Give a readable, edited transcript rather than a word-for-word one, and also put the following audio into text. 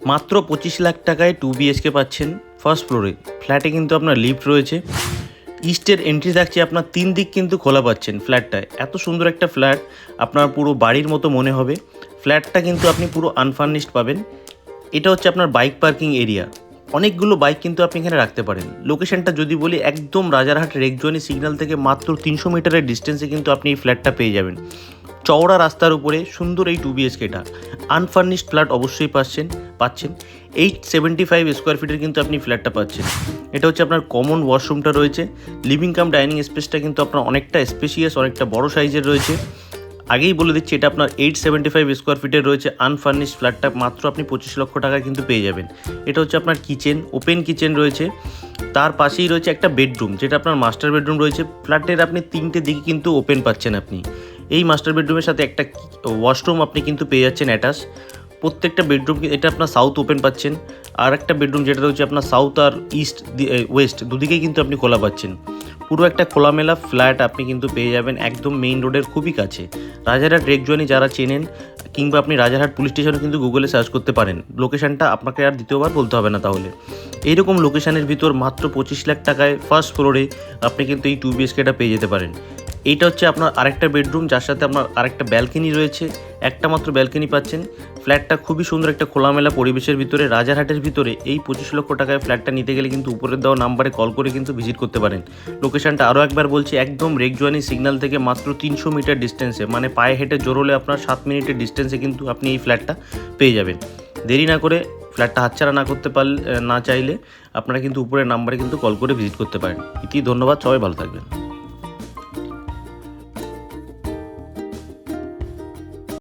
মাত্র 25 লাখ টাকায় 2 BHK পাচ্ছেন ফার্স্ট ফ্লোরে। ফ্ল্যাটে কিন্তু আপনার লিফট রয়েছে, ইস্টের এন্ট্রি থাকছে, আপনার 3 দিক কিন্তু খোলা পাচ্ছেন ফ্ল্যাটটায়। এত সুন্দর একটা ফ্ল্যাট, আপনার পুরো বাড়ির মতো মনে হবে। ফ্ল্যাটটা কিন্তু আপনি পুরো আনফার্নিশড পাবেন। এটা হচ্ছে আপনার বাইক পার্কিং এরিয়া, অনেকগুলো বাইক কিন্তু আপনি এখানে রাখতে পারেন। লোকেশনটা যদি বলি, একদম রাজারহাট রেগজনি সিগন্যাল থেকে মাত্র 300 মিটারের ডিস্টেন্সে কিন্তু আপনি এই ফ্ল্যাটটা পেয়ে যাবেন। চওড়া রাস্তার উপরে সুন্দর এই 2 BHKটা আনফার্নিশড ফ্ল্যাট অবশ্যই পাচ্ছেন। 875 স্কোয়ার ফিটের কিন্তু আপনি ফ্ল্যাটটা পাচ্ছেন। এটা হচ্ছে আপনার কমন ওয়াশরুমটা রয়েছে, লিভিং কাম ডাইনিং স্পেসটা কিন্তু আপনার অনেকটা স্পেশিয়াস, অনেকটা বড় সাইজের রয়েছে। আগেই বলে দিচ্ছি, এটা আপনার 875 স্কোয়ার ফিটের রয়েছে। আনফার্নিশড ফ্ল্যাটটা মাত্র আপনি 25 লক্ষ টাকায় কিন্তু পেয়ে যাবেন। এটা হচ্ছে আপনার কিচেন, ওপেন কিচেন রয়েছে। তার পাশেই রয়েছে একটা বেডরুম, যেটা আপনার মাস্টার বেডরুম রয়েছে। ফ্ল্যাটের আপনি 3টে দিকে কিন্তু ওপেন পাচ্ছেন আপনি। এই মাস্টার বেডরুমের সাথে একটা ওয়াশরুম আপনি কিন্তু পেয়ে যাচ্ছেন অ্যাটাচ। প্রত্যেকটা বেডরুম, এটা আপনার সাউথ ওপেন পাচ্ছেন। আর একটা বেডরুম যেটা রয়েছে আপনার সাউথ আর ইস্ট ওয়েস্ট দুদিকেই কিন্তু আপনি খোলা পাচ্ছেন। পুরো একটা খোলামেলা ফ্ল্যাট আপনি কিন্তু পেয়ে যাবেন একদম মেইন রোডের খুবই কাছে। রাজারহাট রেগজনি যারা চেনেন, কিংবা আপনি রাজারহাট পুলিশ স্টেশনে কিন্তু গুগলে সার্চ করতে পারেন। লোকেশনটা আপনাকে আর দ্বিতীয়বার বলতে হবে না। তাহলে এইরকম লোকেশনের ভিতর মাত্র 25 লাখ টাকায় ফার্স্ট ফ্লোরে আপনি কিন্তু এই 2 BHKটা পেয়ে যেতে পারেন। এইটা হচ্ছে আপনার আরেকটা বেডরুম, যার সাথে আপনার আরেকটা ব্যালকনি রয়েছে। একটা মাত্র ব্যালকনি পাচ্ছেন। ফ্ল্যাটটা খুবই সুন্দর একটা খোলামেলা পরিবেশের ভিতরে, রাজারহাটের ভিতরে। এই 25 লক্ষ টাকায় ফ্ল্যাটটা নিতে গেলে কিন্তু উপরের দেওয়া নাম্বারে কল করে কিন্তু ভিজিট করতে পারেন। লোকেশনটা আরও একবার বলছি, একদম রেগজনি সিগন্যাল থেকে মাত্র 300 মিটার ডিস্টেন্সে, মানে পায়ে হেঁটে জোরলে আপনার 7 মিনিটের ডিস্টেন্সে কিন্তু আপনি এই ফ্ল্যাটটা পেয়ে যাবেন। দেরি না করে, ফ্ল্যাটটা হাতছাড়া না করতে পারলে, না চাইলে আপনারা কিন্তু উপরের নাম্বারে কিন্তু কল করে ভিজিট করতে পারেন। ধন্যবাদ, সবাই ভালো থাকবেন।